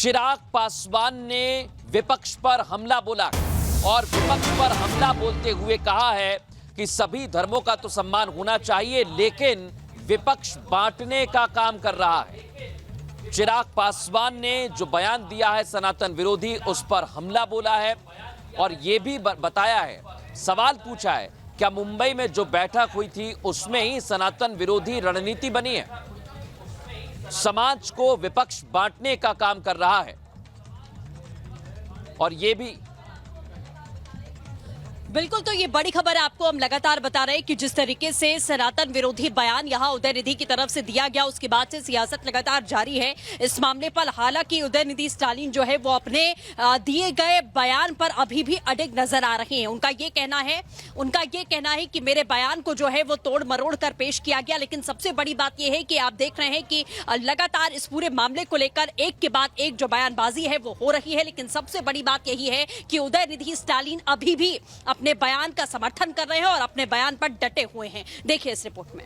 चिराग पासवान ने विपक्ष पर हमला बोला और विपक्ष पर हमला बोलते हुए कहा है कि सभी धर्मों का तो सम्मान होना चाहिए, लेकिन विपक्ष बांटने का काम कर रहा है। चिराग पासवान ने जो बयान दिया है सनातन विरोधी, उस पर हमला बोला है और यह भी बताया है, सवाल पूछा है, क्या मुंबई में जो बैठक हुई थी उसमें ही सनातन विरोधी रणनीति बनी है? समाज को विपक्ष बांटने का काम कर रहा है और यह भी बिल्कुल। तो ये बड़ी खबर है, आपको हम लगातार बता रहे हैं कि जिस तरीके से सनातन विरोधी बयान यहां उदयनिधि की तरफ से दिया गया, उसके बाद से सियासत लगातार जारी है इस मामले पर। हालांकि उदयनिधि स्टालिन जो है वो अपने दिए गए बयान पर अभी भी अडिग नजर आ रहे हैं। उनका ये कहना है कि मेरे बयान को जो है वो तोड़ मरोड़ कर पेश किया गया। लेकिन सबसे बड़ी बात यह है कि आप देख रहे हैं कि लगातार इस पूरे मामले को लेकर एक के बाद एक जो बयानबाजी है वो हो रही है। लेकिन सबसे बड़ी बात यही है कि उदयनिधि स्टालिन अभी भी अपने बयान का समर्थन कर रहे हैं और अपने बयान पर डटे हुए हैं। देखिए इस रिपोर्ट में।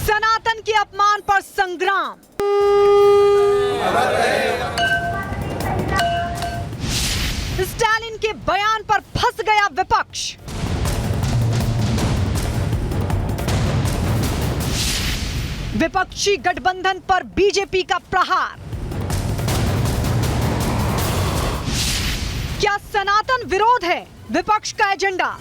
सनातन के अपमान पर संग्राम। स्टालिन के बयान पर फंस गया विपक्ष। विपक्षी गठबंधन पर बीजेपी का प्रहार। क्या सनातन विरोध है विपक्ष का एजेंडा?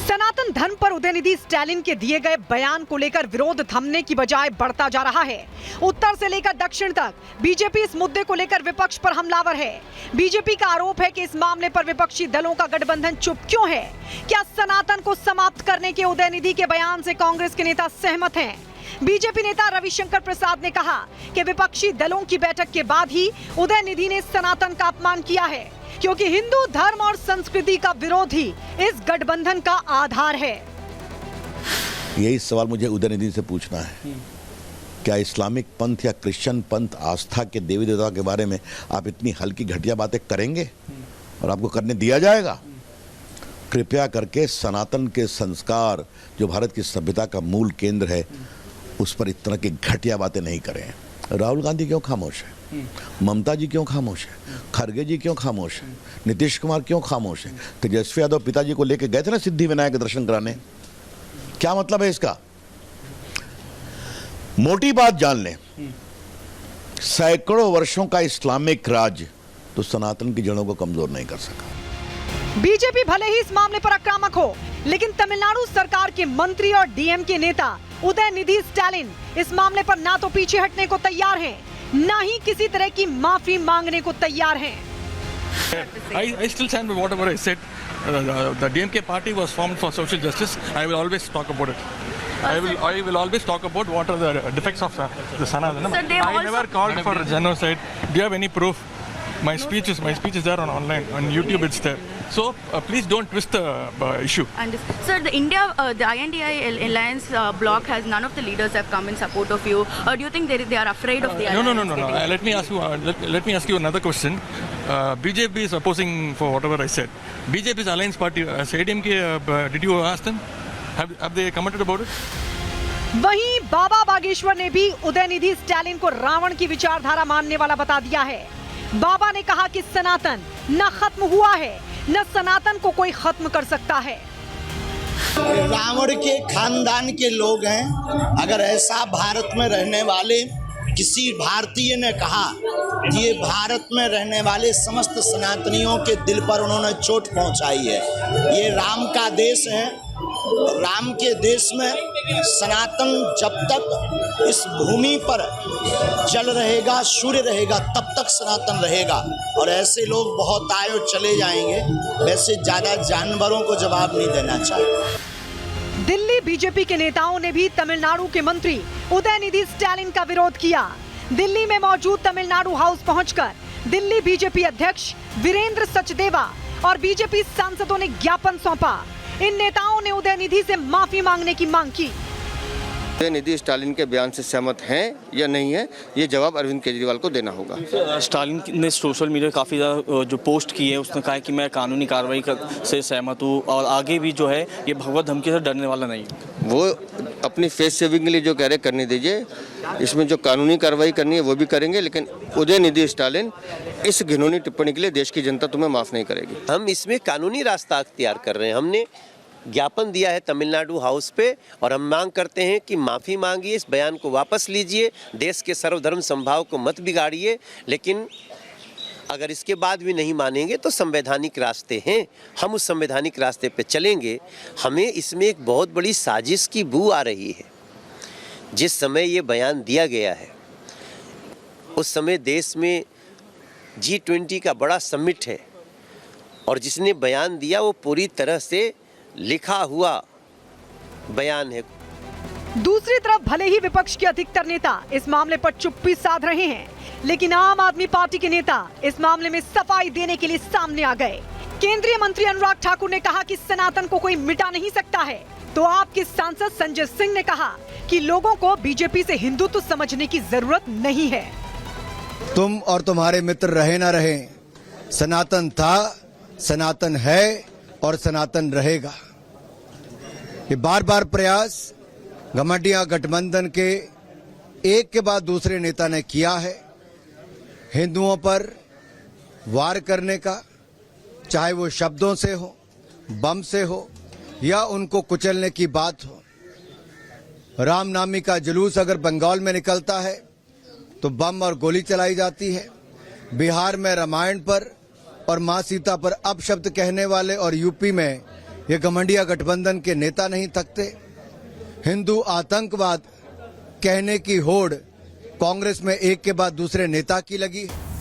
सनातन धर्म पर उदयनिधि स्टालिन के दिए गए बयान को लेकर विरोध थमने की बजाय बढ़ता जा रहा है। उत्तर से लेकर दक्षिण तक बीजेपी इस मुद्दे को लेकर विपक्ष पर हमलावर है। बीजेपी का आरोप है कि इस मामले पर विपक्षी दलों का गठबंधन चुप क्यों है? क्या सनातन को समाप्त करने के उदयनिधि के बयान से कांग्रेस के नेता सहमत हैं? बीजेपी नेता रविशंकर प्रसाद ने कहा कि विपक्षी दलों की बैठक के बाद ही उदयनिधि ने सनातन का अपमान किया है, क्योंकि हिंदू धर्म और संस्कृति का विरोध ही इस गठबंधन का आधार है। यही सवाल मुझे उदयनिधि से पूछना है, क्या इस्लामिक पंथ या क्रिश्चियन पंथ आस्था के देवी देवता के बारे में आप इतनी हल्की घटिया बातें करेंगे और आपको करने दिया जाएगा? कृपया करके सनातन के संस्कार जो भारत की सभ्यता का मूल केंद्र है, उस पर इस तरह की घटिया बातें नहीं करें। राहुल गांधी क्यों खामोश है? ममता जी क्यों खामोश है? खड़गे जी क्यों खामोश है? नीतीश कुमार क्यों खामोश है? तेजस्वी यादव पिताजी को लेकर गए थे ना सिद्धि विनायक दर्शन कराने। क्या मतलब है इसका? मोटी बात जान लें, सैकड़ों वर्षों का इस्लामिक राज तो सनातन की जड़ों को कमजोर नहीं कर सका। बीजेपी भले ही इस मामले पर आक्रामक हो, लेकिन तमिलनाडु सरकार के मंत्री और डीएम के नेता उदयनिधि स्टालिन इस मामले पर ना तो पीछे हटने को तैयार हैं, ना ही किसी तरह की माफी मांगने को तैयार हैं। I still stand by whatever I said. The DMK party was formed for social justice. I will always talk about it. I will always talk about what are the defects of the Sanatana. I never called for genocide. Do you have any proof? My speech is there on online, on YouTube it's there. So please don't twist the issue. And sir, the INDI Alliance bloc has none of the leaders have come in support of you. Or do you think they are afraid of the alliance? No. Let me ask you another question. BJP is opposing for whatever I said. BJP's alliance party, ADMK, did you ask them? Have they commented about it? वहीं बाबा बागेश्वर ने भी उदयनिधि स्टालिन को रावण की विचारधारा मानने वाला बता दिया है। बाबा ने कहा कि सनातन न खत्म हुआ है, न सनातन को कोई खत्म कर सकता है। रावण के खानदान के लोग हैं। अगर ऐसा भारत में रहने वाले किसी भारतीय ने कहा, ये भारत में रहने वाले समस्त सनातनियों के दिल पर उन्होंने चोट पहुंचाई है। ये राम का देश है। राम के देश में सनातन जब तक इस भूमि पर जल रहेगा, सूर्य रहेगा, तब तक सनातन रहेगा। और ऐसे लोग बहुत आए और चले जाएंगे। वैसे ज्यादा जानवरों को जवाब नहीं देना चाहिए। दिल्ली बीजेपी के नेताओं ने भी तमिलनाडु के मंत्री उदयनिधि स्टालिन का विरोध किया। दिल्ली में मौजूद तमिलनाडु हाउस पहुंचकर दिल्ली बीजेपी अध्यक्ष वीरेंद्र सचदेवा और बीजेपी सांसदों ने ज्ञापन सौंपा। इन नेताओं ने उदयनिधि से माफी मांगने की मांग की। उदयनिधि स्टालिन के बयान से सहमत हैं या नहीं है, ये जवाब अरविंद केजरीवाल को देना होगा। स्टालिन ने सोशल मीडिया काफ़ी ज़्यादा जो पोस्ट की है, उसने कहा है कि मैं कानूनी कार्रवाई से सहमत हूँ और आगे भी जो है ये भगवत धमकी से डरने वाला नहीं है। वो अपनी फेस सेविंग के लिए जो कह रहे करने दीजिए, इसमें जो कानूनी कार्रवाई करनी है वो भी करेंगे, लेकिन उदयनिधि स्टालिन इस घिनौनी टिप्पणी के लिए देश की जनता तुम्हें माफ़ नहीं करेगी। हम इसमें कानूनी रास्ता अख्तियार कर रहे हैं। हमने ज्ञापन दिया है तमिलनाडु हाउस पे और हम मांग करते हैं कि माफ़ी मांगिए, इस बयान को वापस लीजिए, देश के सर्वधर्म समभाव को मत बिगाड़िए। लेकिन अगर इसके बाद भी नहीं मानेंगे तो संवैधानिक रास्ते हैं, हम उस संवैधानिक रास्ते पे चलेंगे। हमें इसमें एक बहुत बड़ी साजिश की बू आ रही है। जिस समय ये बयान दिया गया है उस समय देश में G20 का बड़ा समिट है और जिसने बयान दिया वो पूरी तरह से लिखा हुआ बयान है। दूसरी तरफ भले ही विपक्ष के अधिकतर नेता इस मामले पर चुप्पी साध रहे हैं, लेकिन आम आदमी पार्टी के नेता इस मामले में सफाई देने के लिए सामने आ गए। केंद्रीय मंत्री अनुराग ठाकुर ने कहा कि सनातन को कोई मिटा नहीं सकता है, तो आपके सांसद संजय सिंह ने कहा कि लोगों को बीजेपी से हिंदुत्व समझने की जरूरत नहीं है। तुम और तुम्हारे मित्र रहे ना रहे, सनातन था, सनातन है और सनातन रहेगा। ये बार बार प्रयास घमंडिया गठबंधन के एक के बाद दूसरे नेता ने किया है हिंदुओं पर वार करने का, चाहे वो शब्दों से हो, बम से हो या उनको कुचलने की बात हो। रामनामी का जुलूस अगर बंगाल में निकलता है तो बम और गोली चलाई जाती है। बिहार में रामायण पर और मां सीता पर अपशब्द कहने वाले और यूपी में ये घमंडिया गठबंधन के नेता नहीं थकते। हिंदू आतंकवाद कहने की होड़ कांग्रेस में एक के बाद दूसरे नेता की लगी।